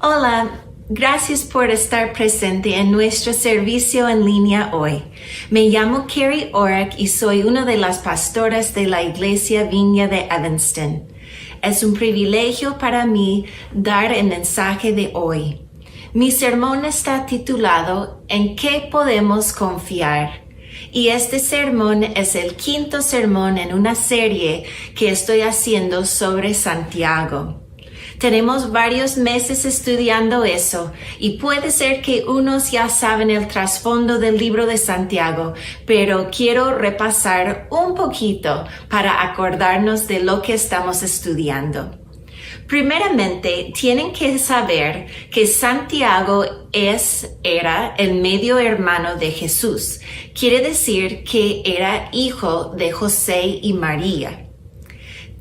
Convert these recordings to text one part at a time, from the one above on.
Hola, gracias por estar presente en nuestro servicio en línea hoy. Me llamo Carrie Orrick y soy una de las pastoras de la Iglesia Viña de Evanston. Es un privilegio para mí dar el mensaje de hoy. Mi sermón está titulado ¿En qué podemos confiar? Y este sermón es el quinto sermón en una serie que estoy haciendo sobre Santiago. Tenemos varios meses estudiando eso y puede ser que unos ya saben el trasfondo del libro de Santiago, pero quiero repasar un poquito para acordarnos de lo que estamos estudiando. Primeramente, tienen que saber que Santiago era el medio hermano de Jesús. Quiere decir que era hijo de José y María.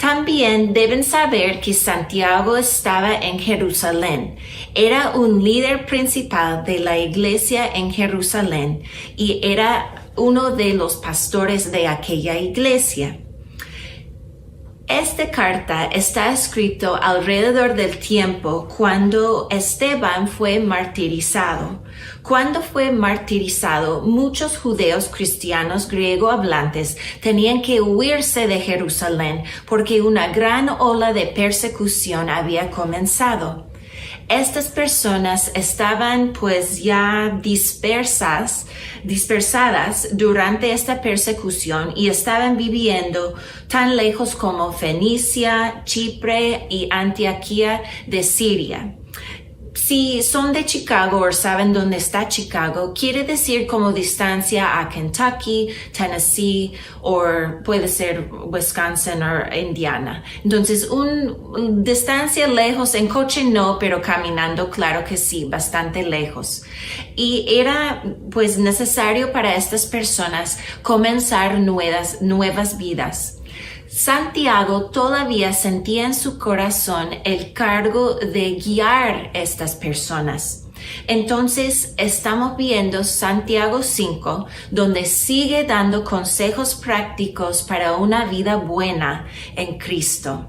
También deben saber que Santiago estaba en Jerusalén. Era un líder principal de la iglesia en Jerusalén y era uno de los pastores de aquella iglesia. Esta carta está escrita alrededor del tiempo cuando Esteban fue martirizado. Cuando fue martirizado, muchos judíos cristianos griego hablantes tenían que huirse de Jerusalén porque una gran ola de persecución había comenzado. Estas personas estaban pues ya dispersadas durante esta persecución y estaban viviendo tan lejos como Fenicia, Chipre y Antioquía de Siria. Si son de Chicago o saben dónde está Chicago, quiere decir como distancia a Kentucky, Tennessee o puede ser Wisconsin o Indiana. Entonces, distancia lejos, en coche no, pero caminando claro que sí, bastante lejos. Y era pues necesario para estas personas comenzar nuevas vidas. Santiago todavía sentía en su corazón el cargo de guiar a estas personas. Entonces estamos viendo Santiago 5, donde sigue dando consejos prácticos para una vida buena en Cristo.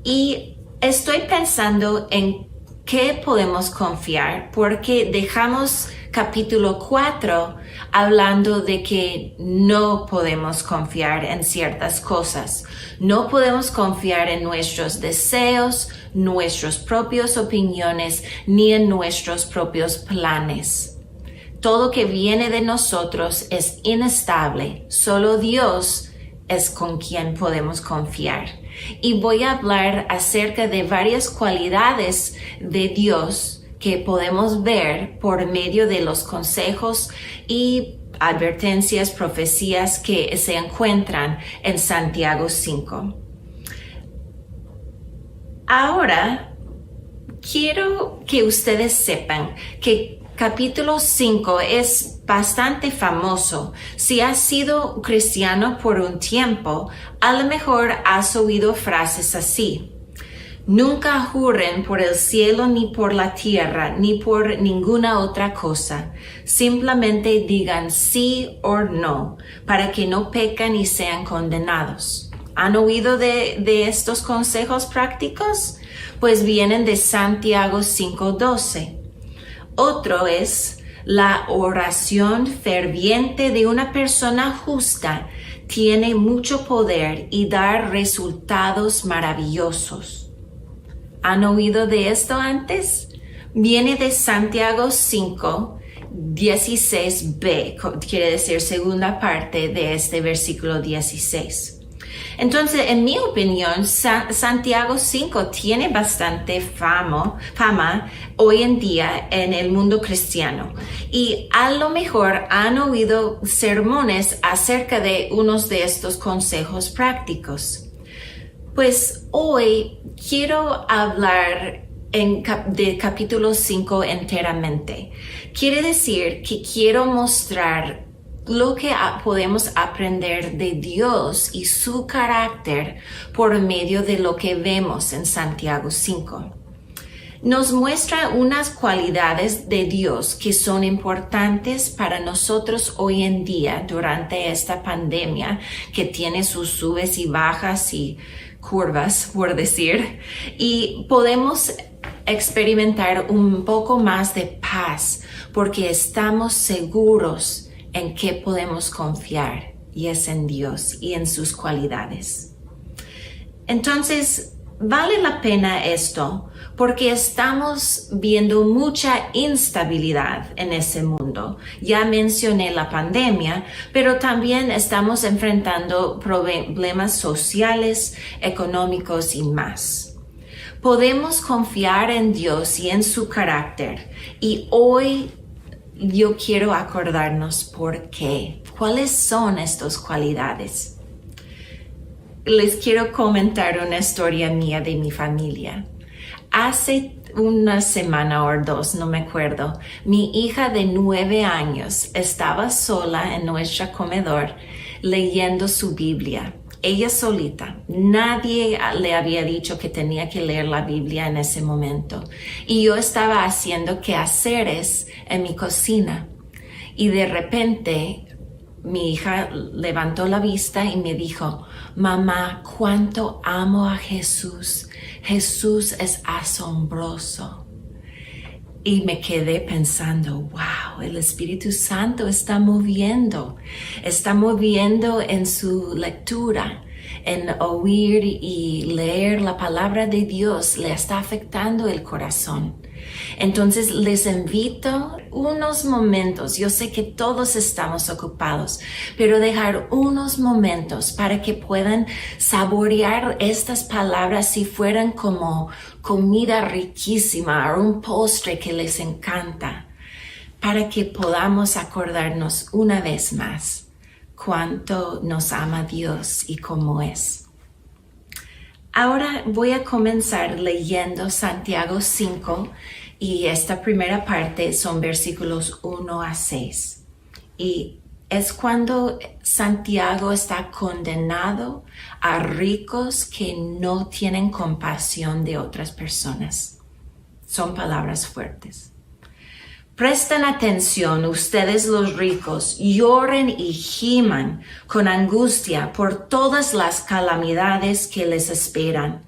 Y estoy pensando en qué podemos confiar, porque dejamos capítulo 4 hablando de que no podemos confiar en ciertas cosas. No podemos confiar en nuestros deseos, nuestras propias opiniones, ni en nuestros propios planes. Todo que viene de nosotros es inestable. Solo Dios es con quien podemos confiar. Y voy a hablar acerca de varias cualidades de Dios que podemos ver por medio de los consejos y advertencias, profecías que se encuentran en Santiago 5. Ahora, quiero que ustedes sepan que capítulo 5 es bastante famoso. Si has sido cristiano por un tiempo, a lo mejor has oído frases así. Nunca juren por el cielo ni por la tierra ni por ninguna otra cosa. Simplemente digan sí o no para que no pecan y sean condenados. ¿Han oído de estos consejos prácticos? Pues vienen de Santiago 5:12. Otro es la oración ferviente de una persona justa tiene mucho poder y da resultados maravillosos. ¿Han oído de esto antes? Viene de Santiago 5, 16b, quiere decir segunda parte de este versículo 16. Entonces, en mi opinión, Santiago 5 tiene bastante fama hoy en día en el mundo cristiano. Y a lo mejor han oído sermones acerca de unos de estos consejos prácticos. Pues hoy quiero hablar de capítulo 5 enteramente. Quiere decir que quiero mostrar lo que podemos aprender de Dios y su carácter por medio de lo que vemos en Santiago 5. Nos muestra unas cualidades de Dios que son importantes para nosotros hoy en día durante esta pandemia que tiene sus subes y bajas y curvas, por decir, y podemos experimentar un poco más de paz porque estamos seguros en qué podemos confiar, y es en Dios y en sus cualidades. Entonces, vale la pena esto porque estamos viendo mucha instabilidad en ese mundo. Ya mencioné la pandemia, pero también estamos enfrentando problemas sociales, económicos y más. Podemos confiar en Dios y en su carácter, y hoy yo quiero acordarnos por qué. ¿Cuáles son estas cualidades? Les quiero comentar una historia mía de mi familia. Hace una semana o dos, no me acuerdo, mi hija de 9 años estaba sola en nuestro comedor leyendo su Biblia. Ella solita. Nadie le había dicho que tenía que leer la Biblia en ese momento. Y yo estaba haciendo quehaceres en mi cocina. Y de repente mi hija levantó la vista y me dijo: mamá, cuánto amo a Jesús. Jesús es asombroso. Y me quedé pensando, wow, el Espíritu Santo está moviendo en su lectura, en oír y leer la palabra de Dios, le está afectando el corazón. Entonces les invito unos momentos, yo sé que todos estamos ocupados, pero dejar unos momentos para que puedan saborear estas palabras si fueran como comida riquísima o un postre que les encanta, para que podamos acordarnos una vez más cuánto nos ama Dios y cómo es. Ahora voy a comenzar leyendo Santiago 5 y esta primera parte son versículos 1 a 6. Y es cuando Santiago está condenado a ricos que no tienen compasión de otras personas. Son palabras fuertes. Presten atención ustedes los ricos, lloren y giman con angustia por todas las calamidades que les esperan.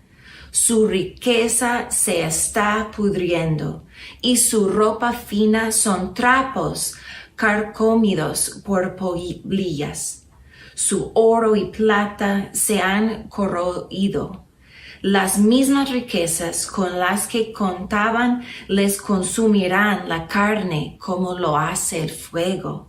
Su riqueza se está pudriendo y su ropa fina son trapos carcomidos por polillas. Su oro y plata se han corroído. Las mismas riquezas con las que contaban les consumirán la carne como lo hace el fuego.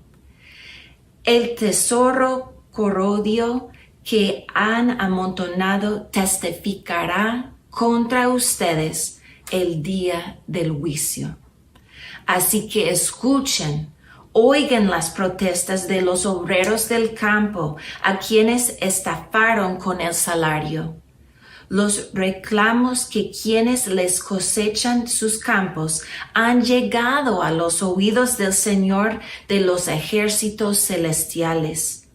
El tesoro corrodio que han amontonado testificará contra ustedes el día del juicio. Así que escuchen, oigan las protestas de los obreros del campo, a quienes estafaron con el salario. Los reclamos que quienes les cosechan sus campos han llegado a los oídos del Señor de los ejércitos celestiales.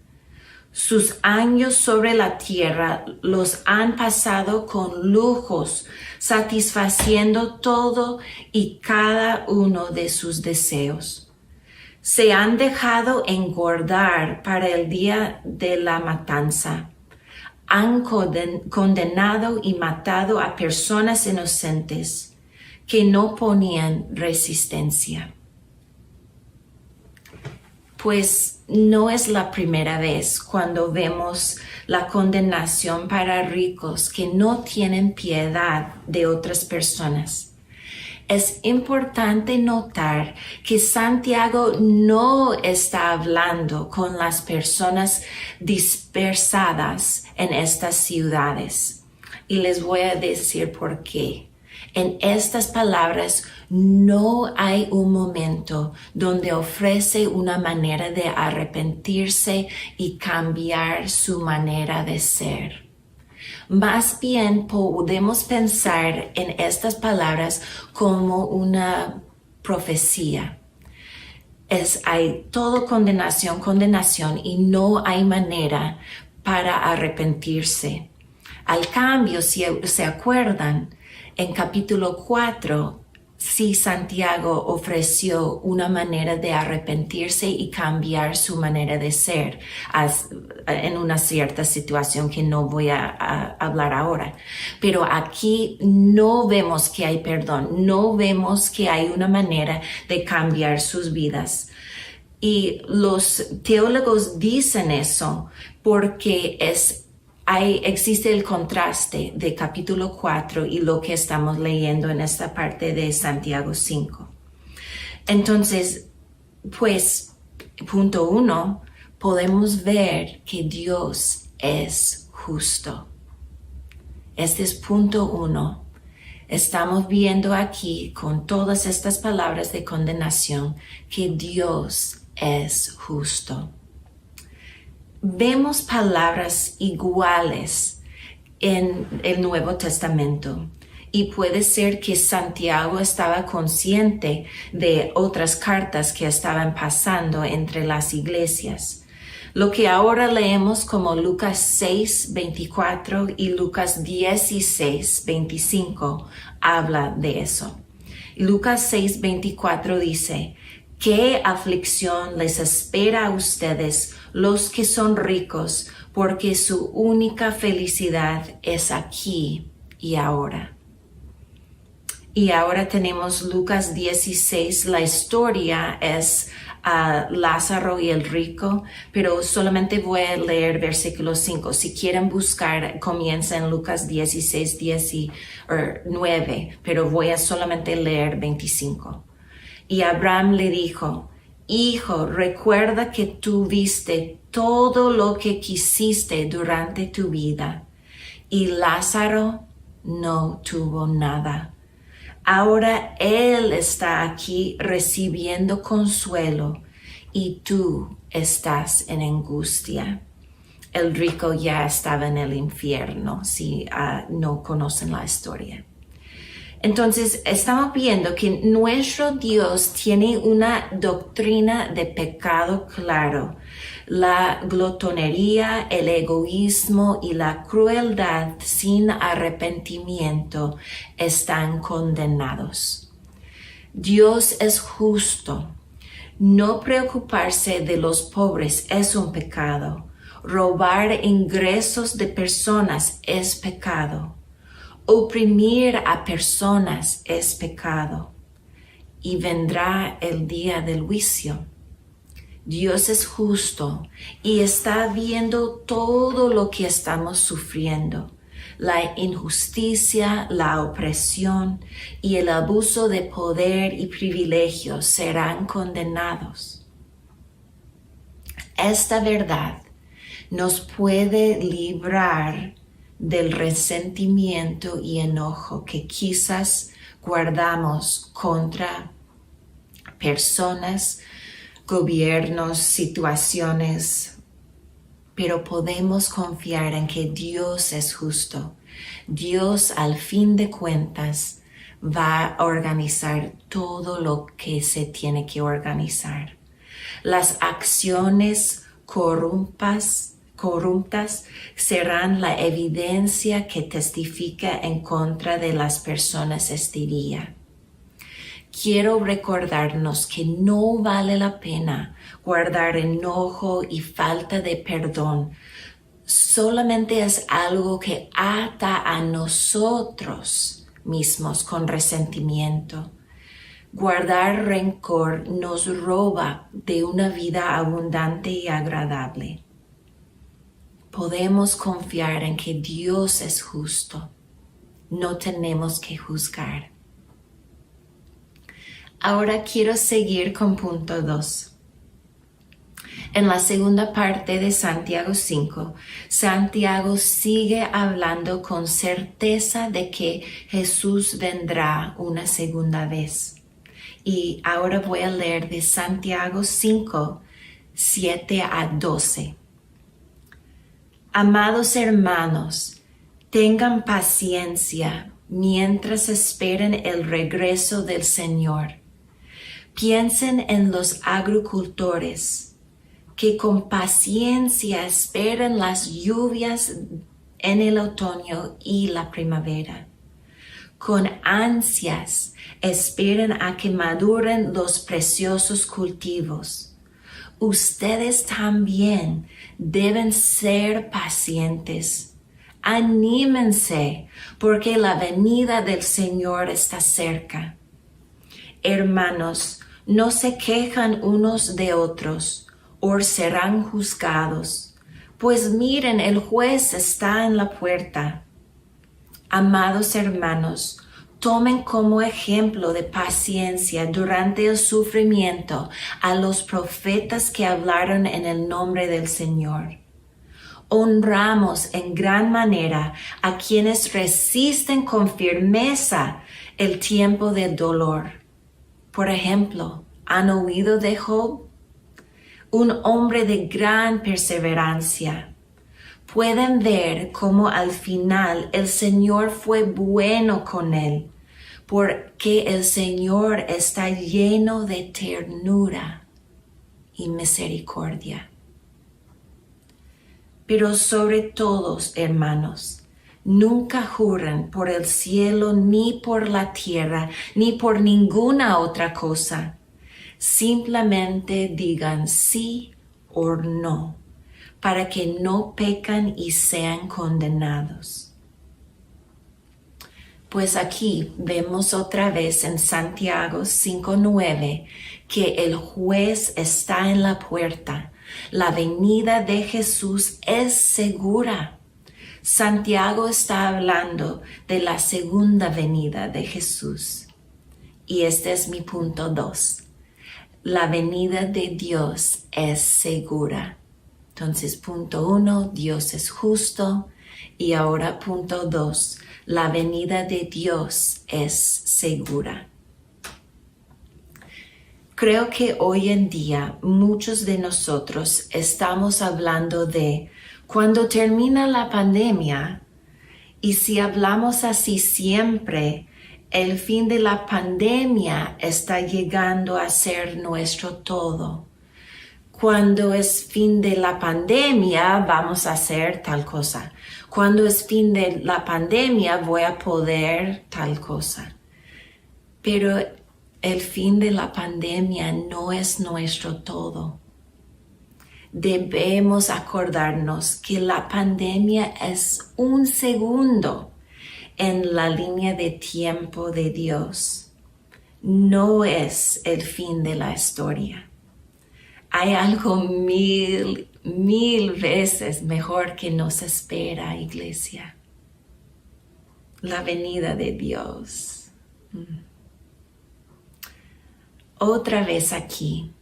Sus años sobre la tierra los han pasado con lujos, satisfaciendo todo y cada uno de sus deseos. Se han dejado engordar para el día de la matanza. Han condenado y matado a personas inocentes que no ponían resistencia. Pues no es la primera vez cuando vemos la condenación para ricos que no tienen piedad de otras personas. Es importante notar que Santiago no está hablando con las personas dispersadas en estas ciudades. Y les voy a decir por qué. En estas palabras no hay un momento donde ofrece una manera de arrepentirse y cambiar su manera de ser. Más bien podemos pensar en estas palabras como una profecía. Hay todo condenación y no hay manera para arrepentirse. Al cambio, si se acuerdan, en capítulo 4, si Santiago ofreció una manera de arrepentirse y cambiar su manera de ser en una cierta situación que no voy a hablar ahora. Pero aquí no vemos que hay perdón, no vemos que hay una manera de cambiar sus vidas. Y los teólogos dicen eso porque existe el contraste de capítulo 4 y lo que estamos leyendo en esta parte de Santiago 5. Entonces, pues, punto 1, podemos ver que Dios es justo. Este es punto 1. Estamos viendo aquí con todas estas palabras de condenación que Dios es justo. Vemos palabras iguales en el Nuevo Testamento y puede ser que Santiago estaba consciente de otras cartas que estaban pasando entre las iglesias. Lo que ahora leemos como Lucas 6, 24 y Lucas 16, 25 habla de eso. Lucas 6, 24 dice: ¿qué aflicción les espera a ustedes, los que son ricos, porque su única felicidad es aquí y ahora? Y ahora tenemos Lucas 16, la historia es Lázaro y el rico, pero solamente voy a leer versículo 5. Si quieren buscar, comienza en Lucas 16, 9, pero voy a solamente leer 25. Y Abraham le dijo: Hijo, recuerda que tuviste todo lo que quisiste durante tu vida, y Lázaro no tuvo nada. Ahora él está aquí recibiendo consuelo y tú estás en angustia. El rico ya estaba en el infierno, si no conocen la historia. Entonces, estamos viendo que nuestro Dios tiene una doctrina de pecado claro. La glotonería, el egoísmo y la crueldad sin arrepentimiento están condenados. Dios es justo. No preocuparse de los pobres es un pecado. Robar ingresos de personas es pecado. Oprimir a personas es pecado, y vendrá el día del juicio. Dios es justo y está viendo todo lo que estamos sufriendo, la injusticia, la opresión y el abuso de poder y privilegios serán condenados. Esta verdad nos puede librar del resentimiento y enojo que quizás guardamos contra personas, gobiernos, situaciones, pero podemos confiar en que Dios es justo. Dios, al fin de cuentas, va a organizar todo lo que se tiene que organizar. Las acciones corruptas serán la evidencia que testifica en contra de las personas este día. Quiero recordarnos que no vale la pena guardar enojo y falta de perdón. Solamente es algo que ata a nosotros mismos con resentimiento. Guardar rencor nos roba de una vida abundante y agradable. Podemos confiar en que Dios es justo. No tenemos que juzgar. Ahora quiero seguir con punto 2. En la segunda parte de Santiago 5, Santiago sigue hablando con certeza de que Jesús vendrá una segunda vez. Y ahora voy a leer de Santiago 5, 7 a 12. Amados hermanos, tengan paciencia mientras esperen el regreso del Señor. Piensen en los agricultores que con paciencia esperan las lluvias en el otoño y la primavera. con ansias esperan a que maduren los preciosos cultivos. Ustedes también deben ser pacientes. Anímense, porque la venida del Señor está cerca. Hermanos, no se quejan unos de otros, o serán juzgados. Pues miren, el juez está en la puerta. Amados hermanos, tomen como ejemplo de paciencia durante el sufrimiento a los profetas que hablaron en el nombre del Señor. Honramos en gran manera a quienes resisten con firmeza el tiempo de dolor. Por ejemplo, ¿han oído de Job? Un hombre de gran perseverancia. Pueden ver cómo al final el Señor fue bueno con él, porque el Señor está lleno de ternura y misericordia. Pero sobre todos, hermanos, nunca juren por el cielo, ni por la tierra, ni por ninguna otra cosa. Simplemente digan sí o no, para que no pecan y sean condenados. Pues aquí vemos otra vez en Santiago 5:9 que el juez está en la puerta. La venida de Jesús es segura. Santiago está hablando de la segunda venida de Jesús. Y este es mi punto 2. La venida de Dios es segura. Entonces, punto 1, Dios es justo. Y ahora punto 2, la venida de Dios es segura. Creo que hoy en día muchos de nosotros estamos hablando de cuando termina la pandemia, y si hablamos así siempre, el fin de la pandemia está llegando a ser nuestro todo. Cuando es fin de la pandemia, vamos a hacer tal cosa. Cuando es fin de la pandemia, voy a poder tal cosa. Pero el fin de la pandemia no es nuestro todo. Debemos acordarnos que la pandemia es un segundo en la línea de tiempo de Dios. No es el fin de la historia. Hay algo mil veces mejor que nos espera, iglesia. La venida de Dios. Otra vez aquí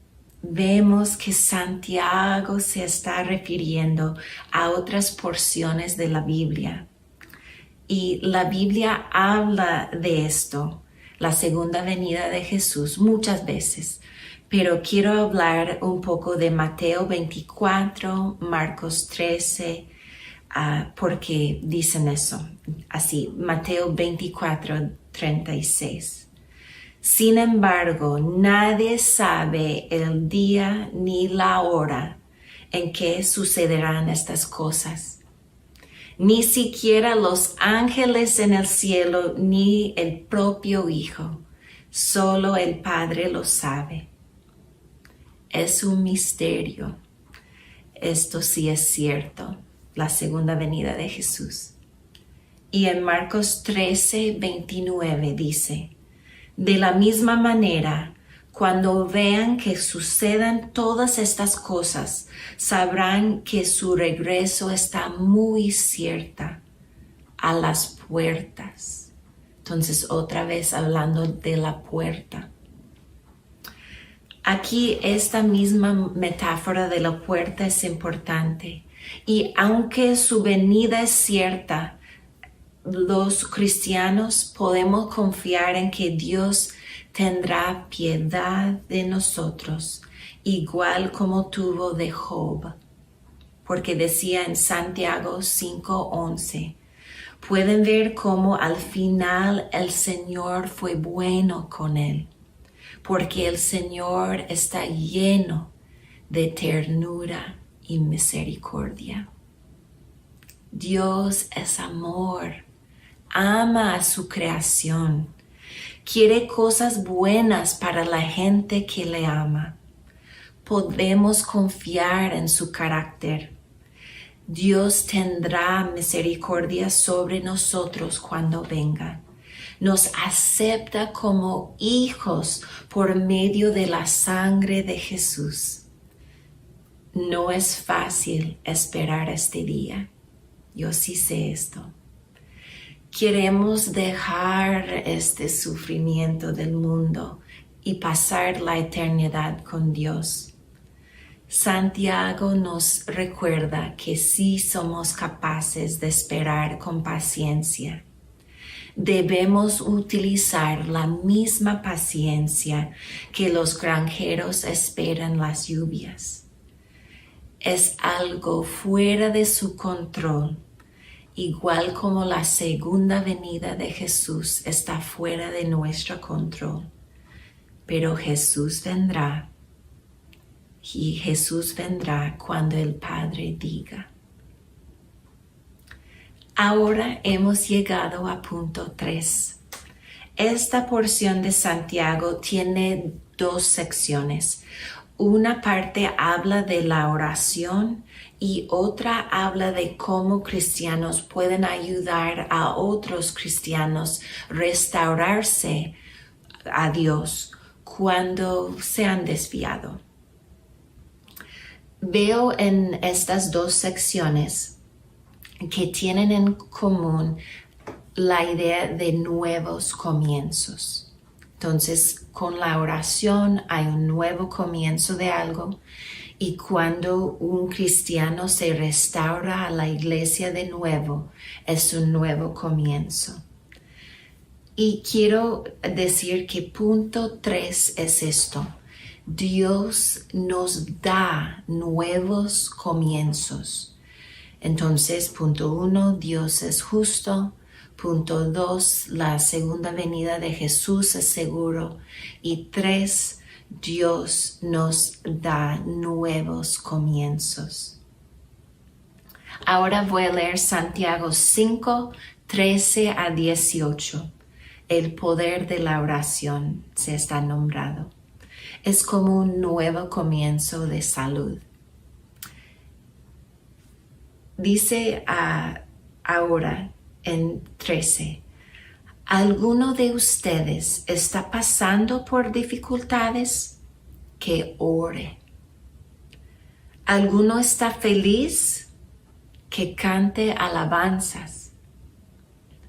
vemos que Santiago se está refiriendo a otras porciones de la Biblia. Y la Biblia habla de esto, la segunda venida de Jesús, muchas veces. Pero quiero hablar un poco de Mateo 24, Marcos 13, porque dicen eso. Así, Mateo 24, 36. Sin embargo, nadie sabe el día ni la hora en que sucederán estas cosas. Ni siquiera los ángeles en el cielo, ni el propio Hijo. Solo el Padre lo sabe. Es un misterio. Esto sí es cierto, la segunda venida de Jesús. Y en Marcos 13, 29 dice, de la misma manera, cuando vean que sucedan todas estas cosas, sabrán que su regreso está muy cerca, a las puertas. Entonces, otra vez hablando de la puerta. Aquí esta misma metáfora de la puerta es importante. Y aunque su venida es cierta, los cristianos podemos confiar en que Dios tendrá piedad de nosotros, igual como tuvo de Job. Porque decía en Santiago 5:11, pueden ver cómo al final el Señor fue bueno con él. Porque el Señor está lleno de ternura y misericordia. Dios es amor, ama a su creación, quiere cosas buenas para la gente que le ama. Podemos confiar en su carácter. Dios tendrá misericordia sobre nosotros cuando venga. Nos acepta como hijos por medio de la sangre de Jesús. No es fácil esperar este día. Yo sí sé esto. Queremos dejar este sufrimiento del mundo y pasar la eternidad con Dios. Santiago nos recuerda que sí somos capaces de esperar con paciencia. Debemos utilizar la misma paciencia que los granjeros esperan las lluvias. Es algo fuera de su control, igual como la segunda venida de Jesús está fuera de nuestro control. Pero Jesús vendrá, y Jesús vendrá cuando el Padre diga. Ahora hemos llegado a punto 3. Esta porción de Santiago tiene 2 secciones. Una parte habla de la oración y otra habla de cómo cristianos pueden ayudar a otros cristianos a restaurarse a Dios cuando se han desviado. Veo en estas 2 secciones que tienen en común la idea de nuevos comienzos. Entonces, con la oración hay un nuevo comienzo de algo, y cuando un cristiano se restaura a la iglesia de nuevo, es un nuevo comienzo. Y quiero decir que punto 3 es esto. Dios nos da nuevos comienzos. Entonces, punto 1, Dios es justo. Punto 2, la segunda venida de Jesús es seguro. Y 3, Dios nos da nuevos comienzos. Ahora voy a leer Santiago 5, 13 a 18. El poder de la oración se está nombrado. Es como un nuevo comienzo de salud. Dice ahora en 13, ¿alguno de ustedes está pasando por dificultades? Que ore. ¿Alguno está feliz? Que cante alabanzas.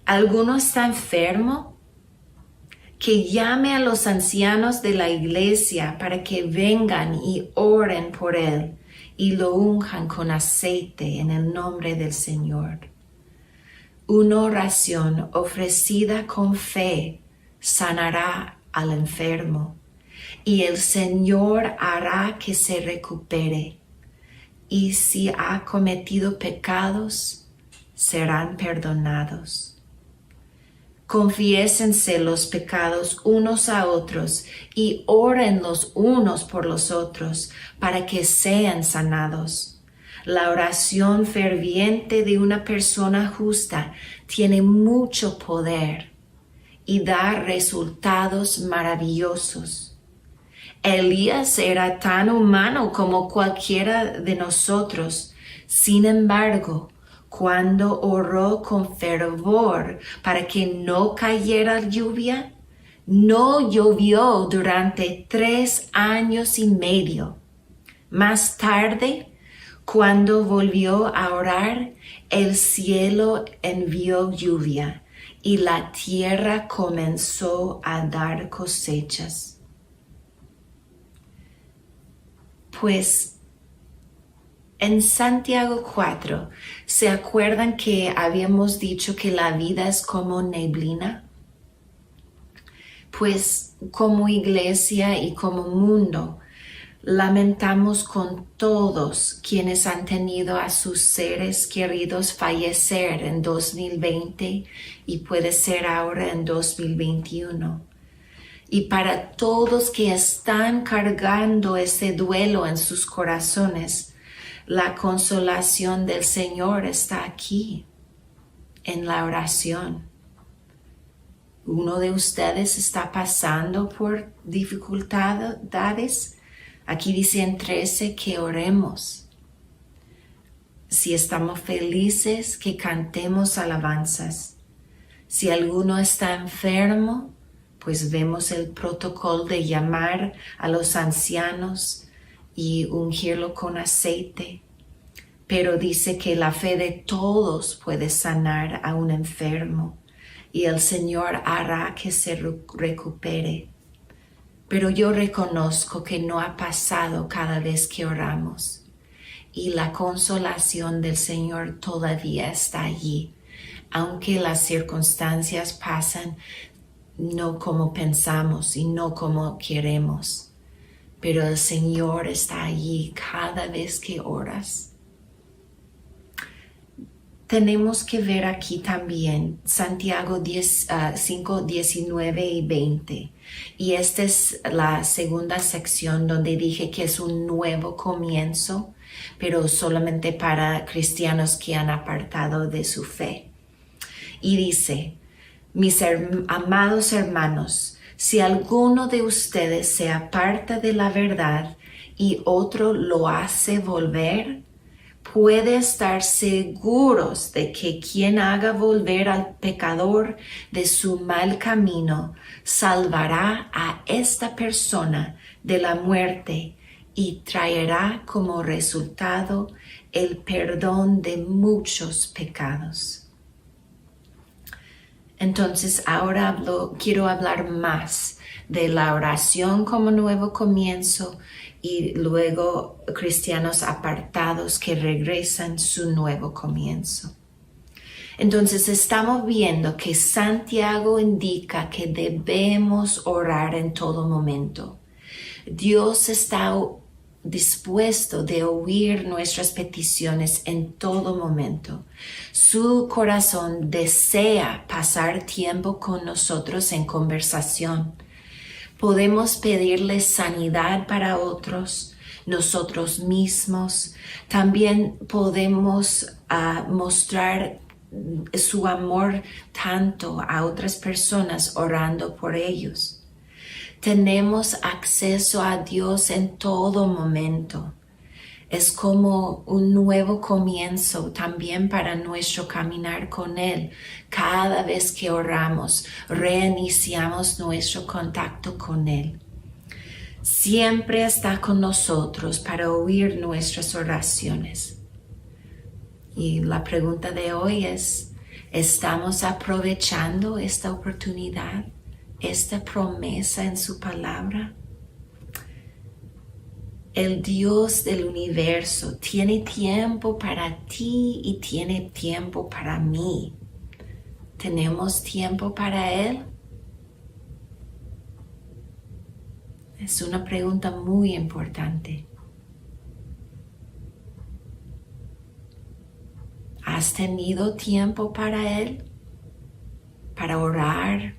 ¿Alguno está enfermo? Que llame a los ancianos de la iglesia para que vengan y oren por él y lo unjan con aceite en el nombre del Señor. Una oración ofrecida con fe sanará al enfermo, y el Señor hará que se recupere. Y si ha cometido pecados, serán perdonados. Confiésense los pecados unos a otros y oren los unos por los otros para que sean sanados. La oración ferviente de una persona justa tiene mucho poder y da resultados maravillosos. Elías era tan humano como cualquiera de nosotros. Sin embargo, cuando oró con fervor para que no cayera lluvia, no llovió durante 3 años y medio. Más tarde, cuando volvió a orar, el cielo envió lluvia y la tierra comenzó a dar cosechas. Pues en Santiago 4, ¿se acuerdan que habíamos dicho que la vida es como neblina? Pues como iglesia y como mundo, lamentamos con todos quienes han tenido a sus seres queridos fallecer en 2020 y puede ser ahora en 2021. Y para todos que están cargando ese duelo en sus corazones, la consolación del Señor está aquí, en la oración. ¿Uno de ustedes está pasando por dificultades? Aquí dice en 13 que oremos. Si estamos felices, que cantemos alabanzas. Si alguno está enfermo, pues vemos el protocolo de llamar a los ancianos y ungirlo con aceite. Pero dice que la fe de todos puede sanar a un enfermo y el Señor hará que se recupere. Pero yo reconozco que no ha pasado cada vez que oramos y la consolación del Señor todavía está allí, aunque las circunstancias pasan no como pensamos y no como queremos. Pero el Señor está allí cada vez que oras. Tenemos que ver aquí también Santiago 5, 19 y 20. Y esta es la segunda sección donde dije que es un nuevo comienzo, pero solamente para cristianos que han apartado de su fe. Y dice, mis amados hermanos, si alguno de ustedes se aparta de la verdad y otro lo hace volver, puede estar seguros de que quien haga volver al pecador de su mal camino salvará a esta persona de la muerte y traerá como resultado el perdón de muchos pecados. Entonces ahora quiero hablar más de la oración como nuevo comienzo y luego cristianos apartados que regresan su nuevo comienzo. Entonces estamos viendo que Santiago indica que debemos orar en todo momento. Dios está dispuesto de oír nuestras peticiones en todo momento. Su corazón desea pasar tiempo con nosotros en conversación. Podemos pedirle sanidad para otros, nosotros mismos. También podemos mostrar su amor tanto a otras personas orando por ellos. Tenemos acceso a Dios en todo momento. Es como un nuevo comienzo también para nuestro caminar con Él. Cada vez que oramos, reiniciamos nuestro contacto con Él. Siempre está con nosotros para oír nuestras oraciones. Y la pregunta de hoy es, ¿estamos aprovechando esta oportunidad? Esta promesa en su palabra. El Dios del universo tiene tiempo para ti y tiene tiempo para mí. ¿Tenemos tiempo para Él? Es una pregunta muy importante. ¿Has tenido tiempo para Él? ¿Para orar?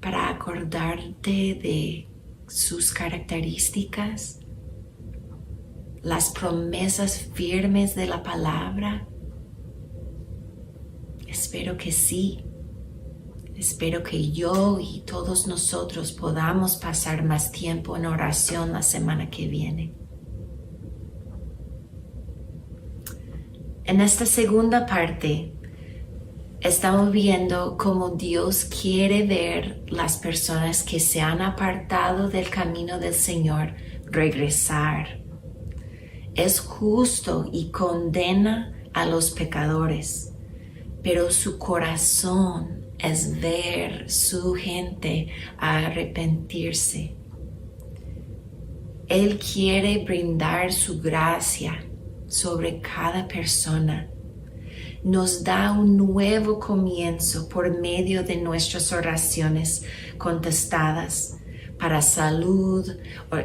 ¿Para acordarte de sus características? ¿Las promesas firmes de la palabra? Espero que sí. Espero que yo y todos nosotros podamos pasar más tiempo en oración la semana que viene. En esta segunda parte, estamos viendo cómo Dios quiere ver las personas que se han apartado del camino del Señor regresar. Es justo y condena a los pecadores, pero su corazón es ver su gente arrepentirse. Él quiere brindar su gracia sobre cada persona. Nos da un nuevo comienzo por medio de nuestras oraciones contestadas para salud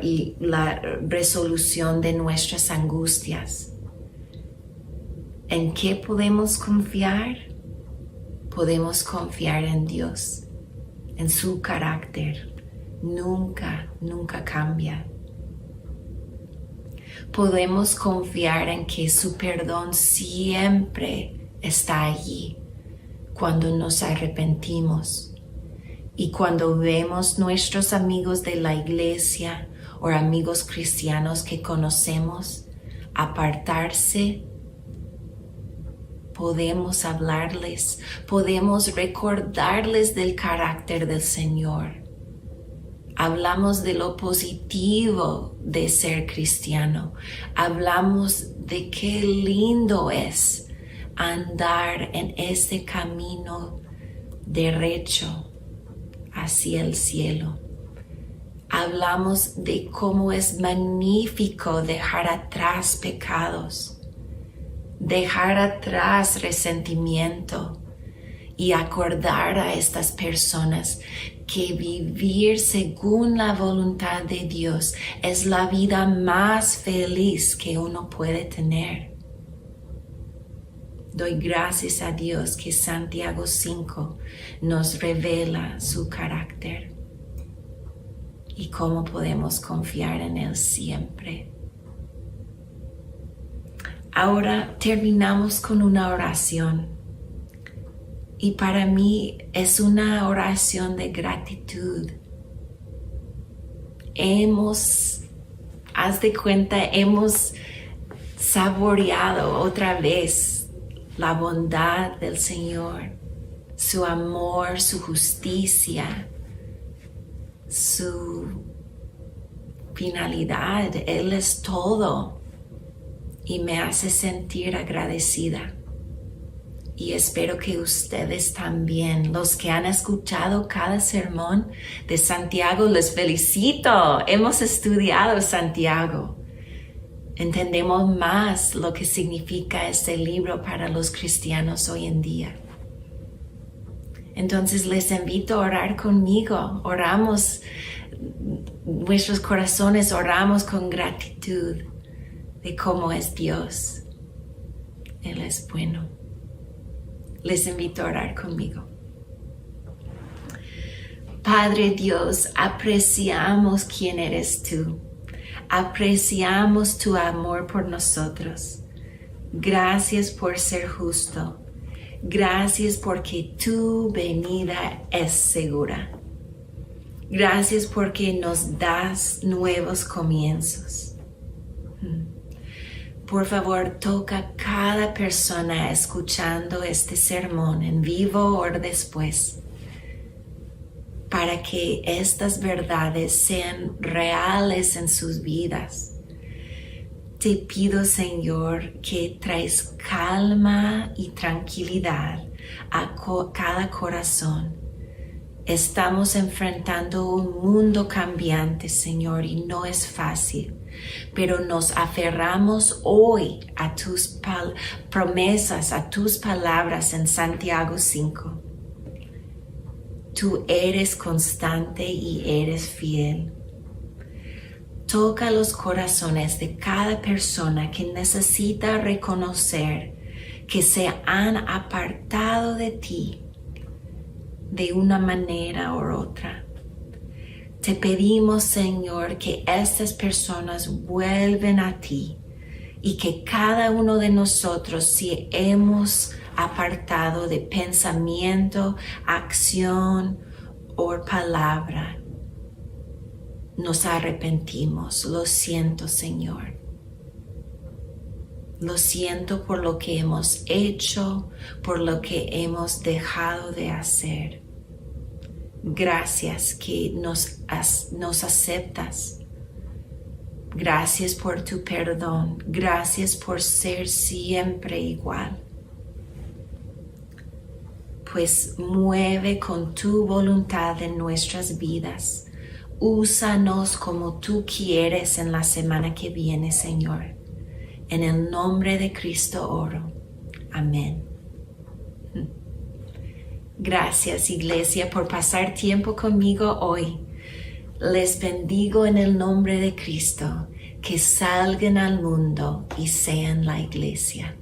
y la resolución de nuestras angustias. ¿En qué podemos confiar? Podemos confiar en Dios, en su carácter. Nunca cambia. Podemos confiar en que su perdón siempre está allí. cuando nos arrepentimos y cuando vemos nuestros amigos de la iglesia o amigos cristianos que conocemos apartarse, podemos hablarles, podemos recordarles del carácter del Señor. Hablamos de lo positivo de ser cristiano. Hablamos de qué lindo es andar en este camino derecho hacia el cielo. Hablamos de cómo es magnífico dejar atrás pecados, dejar atrás resentimiento y acordar a estas personas que vivir según la voluntad de Dios es la vida más feliz que uno puede tener. Doy gracias a Dios que Santiago 5 nos revela su carácter y cómo podemos confiar en Él siempre. Ahora terminamos con una oración. Y para mí es una oración de gratitud. Haz de cuenta, hemos saboreado otra vez la bondad del Señor, su amor, su justicia, su finalidad. Él es todo y me hace sentir agradecida. Y espero que ustedes también, los que han escuchado cada sermón de Santiago, les felicito. Hemos estudiado Santiago. Entendemos más lo que significa este libro para los cristianos hoy en día. Entonces les invito a orar conmigo. Oramos, nuestros corazones oramos con gratitud de cómo es Dios. Él es bueno. Les invito a orar conmigo. Padre Dios, apreciamos quién eres tú. Apreciamos tu amor por nosotros. Gracias por ser justo. Gracias porque tu venida es segura. Gracias porque nos das nuevos comienzos. Por favor, toca cada persona escuchando este sermón en vivo o después, para que estas verdades sean reales en sus vidas. Te pido, Señor, que traes calma y tranquilidad a cada corazón. Estamos enfrentando un mundo cambiante, Señor, y no es fácil. Pero nos aferramos hoy a tus promesas, a tus palabras en Santiago 5. Tú eres constante y eres fiel. Toca los corazones de cada persona que necesita reconocer que se han apartado de ti de una manera u otra. Te pedimos, Señor, que estas personas vuelven a ti y que cada uno de nosotros, si hemos apartado de pensamiento, acción o palabra, nos arrepentimos. Lo siento, Señor. Lo siento por lo que hemos hecho, por lo que hemos dejado de hacer. Gracias que nos aceptas. Gracias por tu perdón. Gracias por ser siempre igual. Pues mueve con tu voluntad en nuestras vidas. Úsanos como tú quieres en la semana que viene, Señor. En el nombre de Cristo oro. Amén. Gracias, Iglesia, por pasar tiempo conmigo hoy. Les bendigo en el nombre de Cristo. Que salgan al mundo y sean la Iglesia.